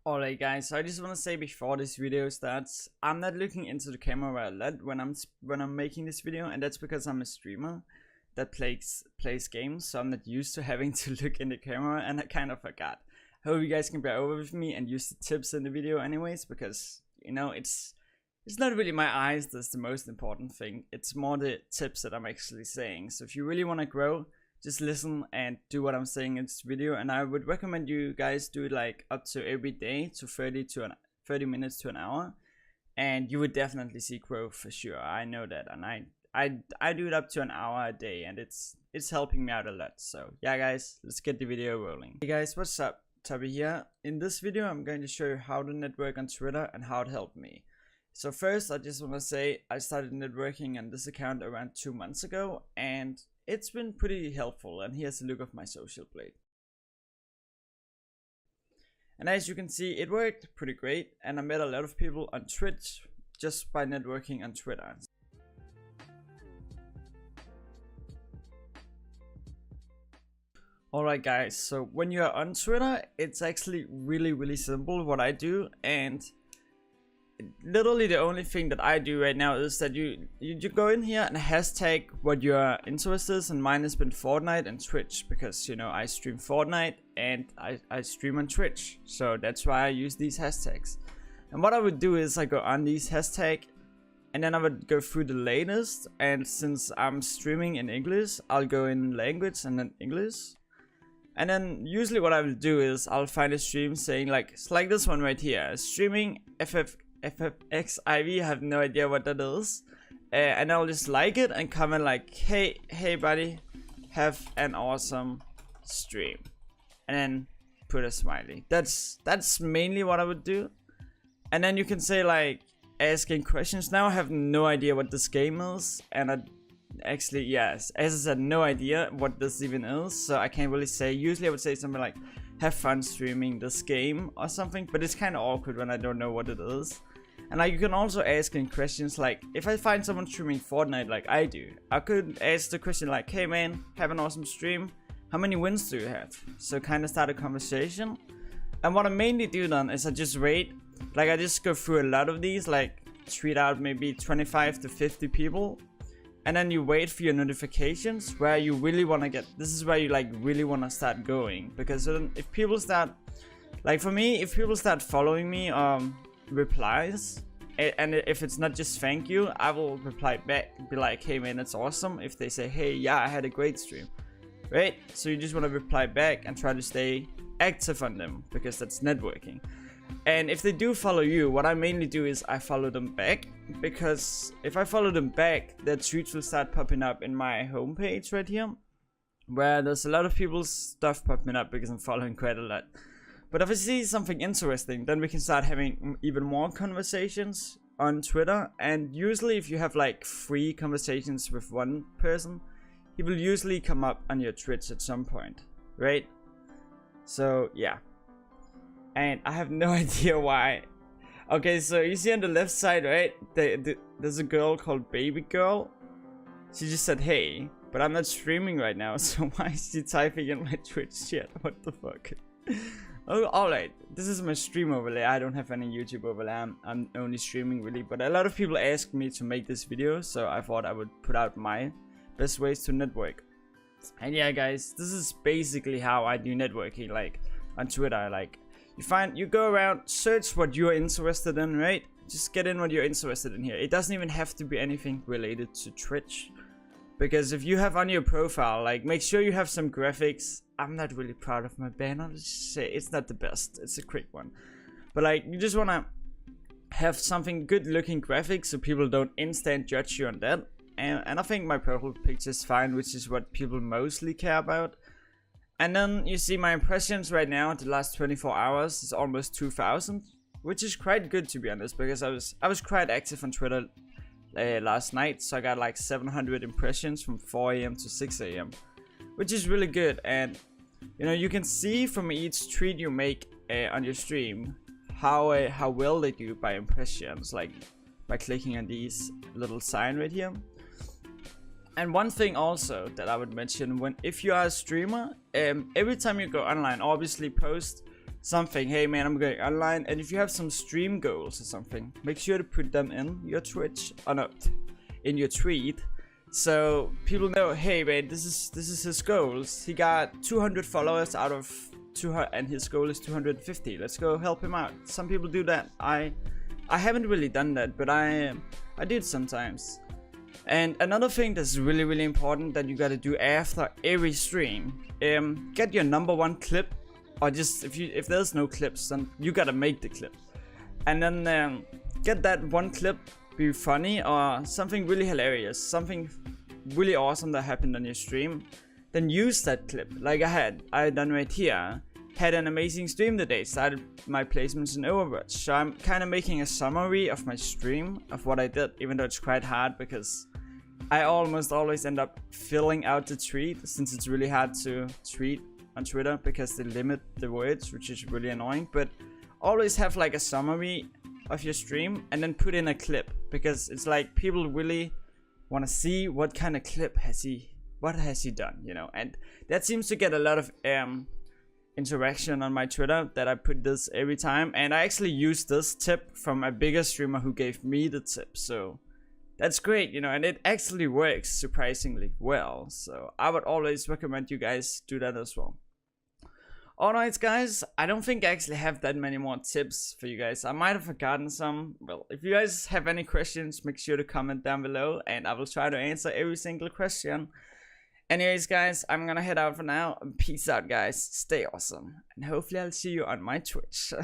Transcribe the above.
Alright guys, so I just want to say before this video starts, I'm not looking into the camera a lot when I'm making this video, and that's because I'm a streamer that plays games, so I'm not used to having to look in the camera, and I kind of forgot. Hope you guys can bear over with me and use the tips in the video anyways, because you know it's not really my eyes that's the most important thing, it's more the tips that I'm actually saying. So if you really want to grow, just listen and do what I'm saying in this video, and I would recommend you guys do it like up to every day to 30 minutes to an hour, and you would definitely see growth for sure. I know that, and I do it up to an hour a day, and it's helping me out a lot. So yeah guys, let's get the video rolling. Hey guys, what's up? Tabby here. In this video I'm going to show you how to network on Twitter and how it helped me. So first I just want to say I started networking on this account around 2 months ago, and it's been pretty helpful, and here's a look of my social blade. And as you can see, it worked pretty great, and I met a lot of people on Twitch just by networking on Twitter. Alright guys, so when you are on Twitter, it's actually really simple what I do, and literally the only thing that I do right now is that you go in here and hashtag what your interest is, and mine has been Fortnite and Twitch, because you know I stream Fortnite and I stream on Twitch, so that's why I use these hashtags. And what I would do is I go on these hashtags, and then I would go through the latest, and since I'm streaming in English, I'll go in language and then English. And then usually what I will do is I'll find a stream saying like this one right here, streaming FFXIV, I have no idea what that is, and I'll just like it and comment like, hey buddy, have an awesome stream, and then put a smiley. That's mainly what I would do. And then you can say like asking questions. Now I have no idea what this game is, and I actually, yes, as I said, no idea what this even is, so I can't really say. Usually I would say something like have fun streaming this game or something, but it's kind of awkward when I don't know what it is. And like you can also ask in questions like, if I find someone streaming Fortnite like I do, I could ask the question like, hey man, have an awesome stream, how many wins do you have? So kind of start a conversation. And what I mainly do then is I just rate, like I just go through a lot of these, like tweet out maybe 25 to 50 people, and then you wait for your notifications where you really want to get, this is where you like really want to start going, because then if people start, like for me, if people start following me replies, and if it's not just thank you, I will reply back, be like, hey man, that's awesome. If they say, hey, yeah, I had a great stream, right? So you just want to reply back and try to stay active on them, because that's networking. And if they do follow you, what I mainly do is I follow them back, because if I follow them back, their tweets will start popping up in my homepage right here, where there's a lot of people's stuff popping up because I'm following quite a lot. But if I see something interesting, then we can start having even more conversations on Twitter. And usually if you have like 3 conversations with one person, he will usually come up on your Twitch at some point, right? So yeah. And I have no idea why. Okay, so you see on the left side, right? There's a girl called Baby Girl. She just said hey, but I'm not streaming right now, so why is she typing in my Twitch chat? What the fuck? Oh, alright. This is my stream overlay. I don't have any YouTube overlay. I'm only streaming really, but a lot of people asked me to make this video, so I thought I would put out my best ways to network. And yeah, guys, this is basically how I do networking, like on Twitter. Like you go around, search what you're interested in, right? Just get in what you're interested in here. It doesn't even have to be anything related to Twitch, because if you have on your profile, like make sure you have some graphics. I'm not really proud of my banner, let's just say it's not the best, it's a quick one, but like you just want to have something good looking graphics so people don't instant judge you on that. And I think my profile picture is fine, which is what people mostly care about. And then you see my impressions right now, the last 24 hours is almost 2,000, which is quite good to be honest, because I was quite active on Twitter last night, so I got like 700 impressions from 4 AM to 6 AM, which is really good. And you know, you can see from each tweet you make on your stream how well they do by impressions, like by clicking on these little sign right here. And one thing also that I would mention, if you are a streamer, every time you go online, obviously post something, hey man, I'm going online, and if you have some stream goals or something, make sure to put them in your Twitch, or not, in your tweet, so people know, hey man, this is his goals. He got 200 followers out of 200, and his goal is 250. Let's go help him out. Some people do that. I haven't really done that, but I did sometimes. And another thing that's really important that you gotta do after every stream, get your #1 clip, or just if there's no clips, then you gotta make the clip, and then get that one clip, be funny or something really hilarious, something really awesome that happened on your stream. Then use that clip, like I done right here. Had an amazing stream today, started my placements in Overwatch. So I'm kind of making a summary of my stream, of what I did, even though it's quite hard because I almost always end up filling out the tweet, since it's really hard to tweet on Twitter because they limit the words, which is really annoying. But always have like a summary of your stream and then put in a clip, because it's like people really want to see what kind of clip what has he done, you know. And that seems to get a lot of interaction on my Twitter, that I put this every time. And I actually used this tip from a bigger streamer who gave me the tip, so that's great, you know, and it actually works surprisingly well. So I would always recommend you guys do that as well. Alright guys, I don't think I actually have that many more tips for you guys. I might have forgotten some. Well, if you guys have any questions, make sure to comment down below and I will try to answer every single question. Anyways guys, I'm gonna head out for now. Peace out guys, stay awesome, and hopefully I'll see you on my Twitch.